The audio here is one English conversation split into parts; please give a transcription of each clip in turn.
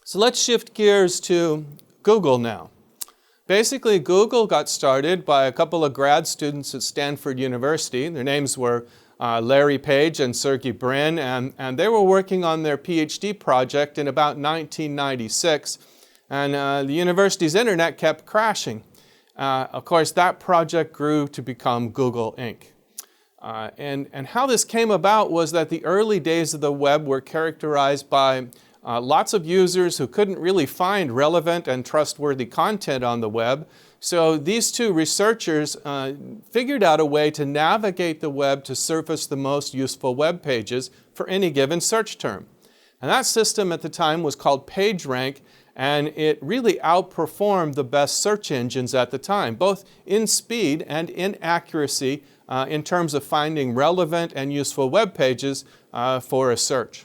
So let's shift gears to Google now. Basically, Google got started by a couple of grad students at Stanford University. Their names were Larry Page and Sergey Brin, and they were working on their PhD project in about 1996, and the university's internet kept crashing. Of course, that project grew to become Google Inc. And how this came about was that the early days of the web were characterized by lots of users who couldn't really find relevant and trustworthy content on the web. So these two researchers figured out a way to navigate the web to surface the most useful web pages for any given search term. And that system at the time was called PageRank, and it really outperformed the best search engines at the time, both in speed and in accuracy in terms of finding relevant and useful web pages for a search.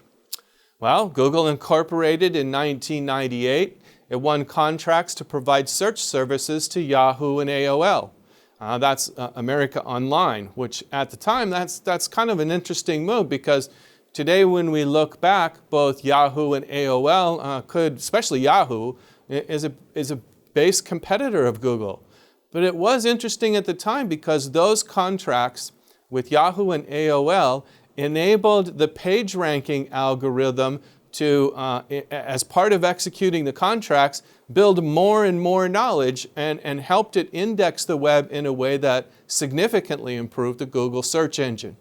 Well, Google incorporated in 1998. It won contracts to provide search services to Yahoo and AOL. That's America Online, which at the time, that's kind of an interesting move, because today when we look back, both Yahoo and AOL especially Yahoo, is a base competitor of Google. But it was interesting at the time because those contracts with Yahoo and AOL enabled the page ranking algorithm to, as part of executing the contracts, build more and more knowledge and helped it index the web in a way that significantly improved the Google search engine.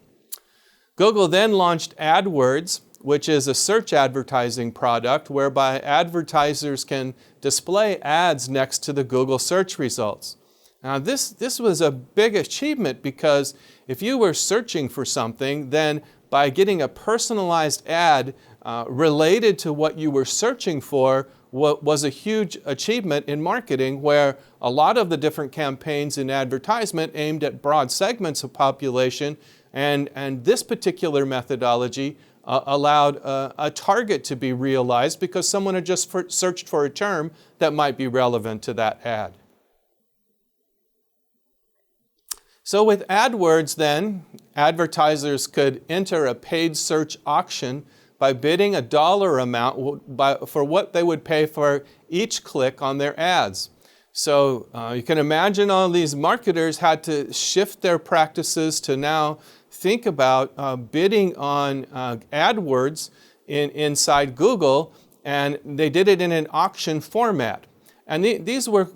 Google then launched AdWords, which is a search advertising product whereby advertisers can display ads next to the Google search results. Now this was a big achievement, because if you were searching for something, then by getting a personalized ad related to what you were searching for was a huge achievement in marketing, where a lot of the different campaigns in advertisement aimed at broad segments of population, and this particular methodology allowed a target to be realized because someone had just searched for a term that might be relevant to that ad. So with AdWords then, advertisers could enter a paid search auction by bidding a dollar amount for what they would pay for each click on their ads. So you can imagine all these marketers had to shift their practices to now think about bidding on AdWords inside Google, and they did it in an auction format. And these were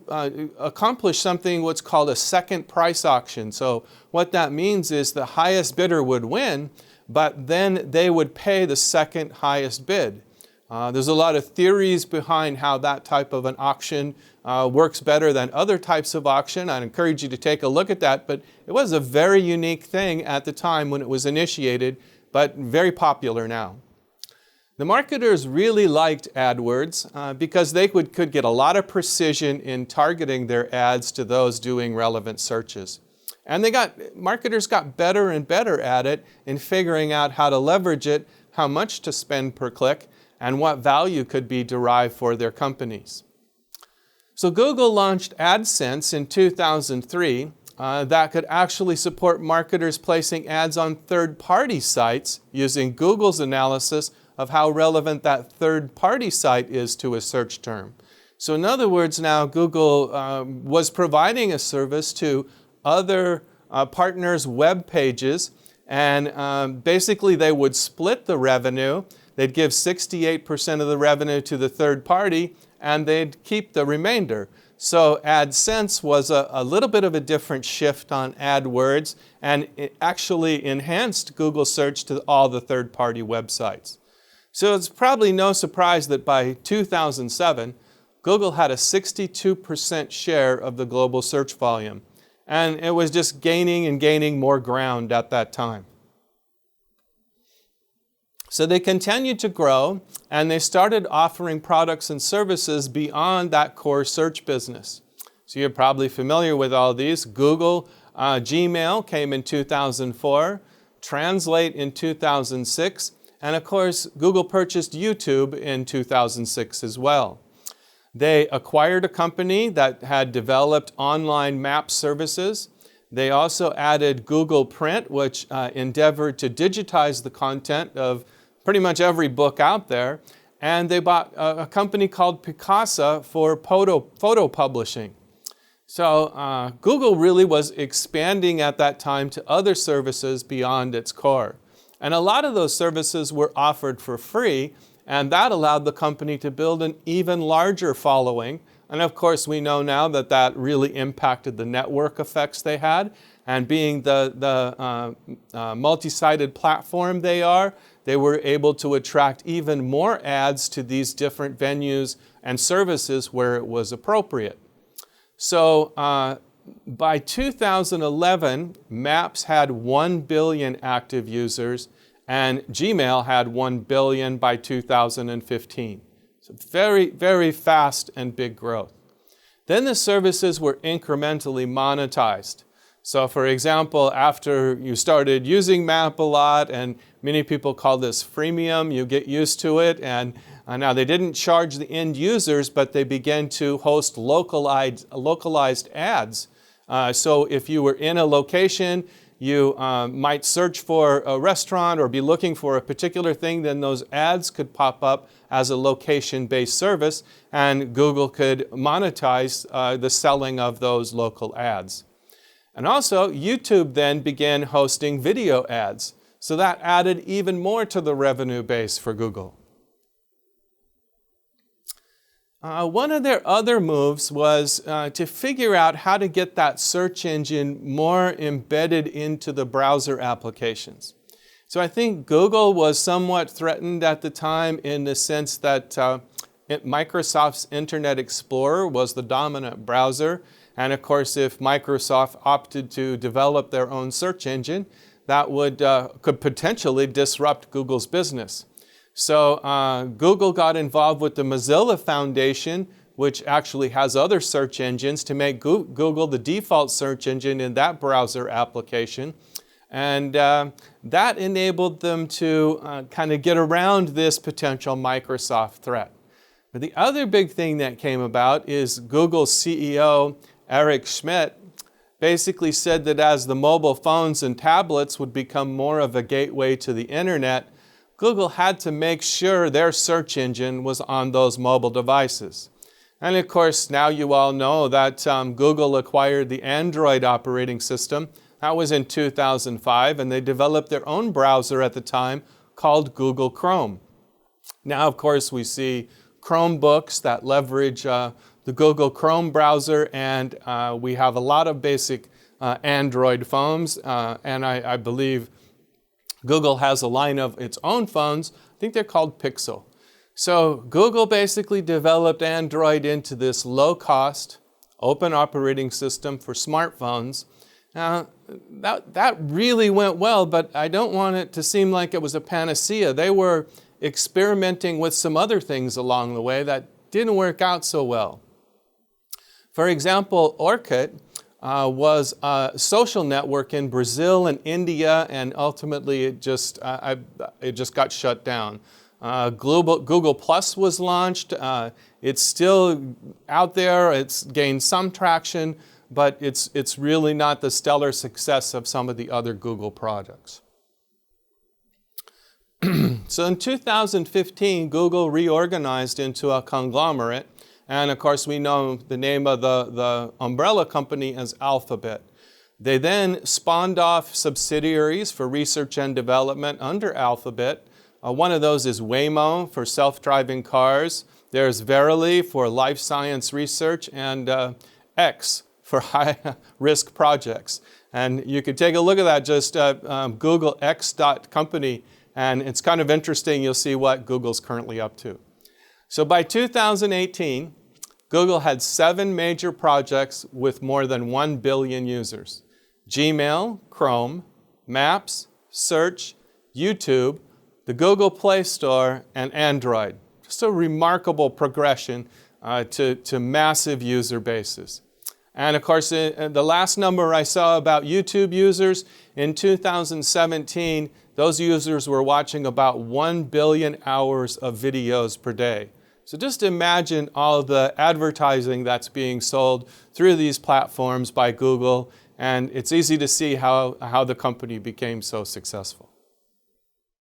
accomplished something what's called a second price auction. So what that means is the highest bidder would win, but then they would pay the second highest bid. There's a lot of theories behind how that type of an auction works better than other types of auction. I'd encourage you to take a look at that, but it was a very unique thing at the time when it was initiated, but very popular now. The marketers really liked AdWords because they could get a lot of precision in targeting their ads to those doing relevant searches. And marketers got better and better at it in figuring out how to leverage it, how much to spend per click, and what value could be derived for their companies. So Google launched AdSense in 2003 that could actually support marketers placing ads on third-party sites using Google's analysis of how relevant that third-party site is to a search term. So in other words, now Google was providing a service to other partners' web pages, and basically they would split the revenue. They'd give 68% of the revenue to the third party, and they'd keep the remainder. So AdSense was a little bit of a different shift on AdWords, and it actually enhanced Google search to all the third-party websites. So it's probably no surprise that by 2007, Google had a 62% share of the global search volume. And it was just gaining and gaining more ground at that time. So they continued to grow, and they started offering products and services beyond that core search business. So you're probably familiar with all these. Google Gmail came in 2004, Translate in 2006, and of course, Google purchased YouTube in 2006 as well. They acquired a company that had developed online map services. They also added Google Print, which endeavored to digitize the content of pretty much every book out there. and they bought a company called Picasa for photo publishing. So Google really was expanding at that time to other services beyond its core. And a lot of those services were offered for free, and that allowed the company to build an even larger following. And of course, we know now that that really impacted the network effects they had. And being the multi-sided platform they are, they were able to attract even more ads to these different venues and services where it was appropriate. So by 2011, Maps had 1 billion active users, and Gmail had 1 billion by 2015. So very, very fast and big growth. Then the services were incrementally monetized. So for example, after you started using Map a lot, and many people call this freemium, you get used to it, and now they didn't charge the end users, but they began to host localized ads. So if you were in a location, you might search for a restaurant or be looking for a particular thing, then those ads could pop up as a location-based service, and Google could monetize the selling of those local ads. And also, YouTube then began hosting video ads. So that added even more to the revenue base for Google. One of their other moves was to figure out how to get that search engine more embedded into the browser applications. So I think Google was somewhat threatened at the time in the sense that Microsoft's Internet Explorer was the dominant browser. And of course, if Microsoft opted to develop their own search engine, that could potentially disrupt Google's business. So Google got involved with the Mozilla Foundation, which actually has other search engines, to make Google the default search engine in that browser application. And that enabled them to kind of get around this potential Microsoft threat. But the other big thing that came about is Google's CEO, Eric Schmidt, basically said that as the mobile phones and tablets would become more of a gateway to the internet, Google had to make sure their search engine was on those mobile devices. And of course, now you all know that Google acquired the Android operating system. That was in 2005, and they developed their own browser at the time called Google Chrome. Now, of course, we see Chromebooks that leverage the Google Chrome browser, and we have a lot of basic Android phones, and I believe Google has a line of its own phones. I think they're called Pixel. So Google basically developed Android into this low-cost, open operating system for smartphones. Now, that really went well, but I don't want it to seem like it was a panacea. They were experimenting with some other things along the way that didn't work out so well. For example, Orkut was a social network in Brazil and India, and ultimately it just got shut down. Google Plus was launched. It's still out there. It's gained some traction, but it's really not the stellar success of some of the other Google products. So in 2015, Google reorganized into a conglomerate. And of course, we know the name of the umbrella company as Alphabet. They then spawned off subsidiaries for research and development under Alphabet. One of those is Waymo for self-driving cars. There's Verily for life science research, and X for high-risk projects. And you could take a look at that, just Google X.company, and it's kind of interesting. You'll see what Google's currently up to. So by 2018, Google had 7 major projects with more than 1 billion users: Gmail, Chrome, Maps, Search, YouTube, the Google Play Store, and Android. Just a remarkable progression to massive user bases. And of course, the last number I saw about YouTube users, in 2017, those users were watching about 1 billion hours of videos per day. So just imagine all the advertising that's being sold through these platforms by Google, and it's easy to see how the company became so successful.